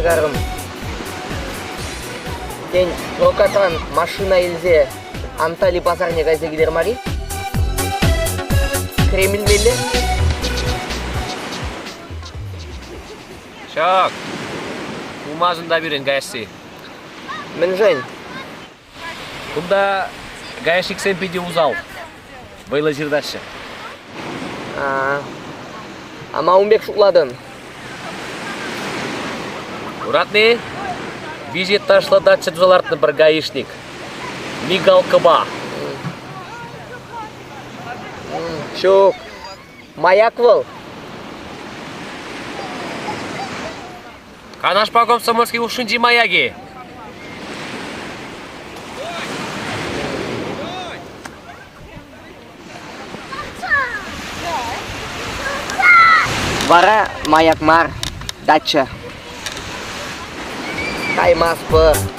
Гарым. День прокатан машина елзе Анталия базарне газе гидер мари. Кремль мелле. Шак. Умазында бирен гайси. Мен жень. Куда гайшик сэмпиди узал. Вайла жирдашы. Ама умбек шукладын. Уратный, визит ташла датча джалартны бір гаишник. Мигал Каба. Шук. Маяк был. Канаш по комсомольски ушинди маяги. Вара маяк мар. Датча. Каймас пы.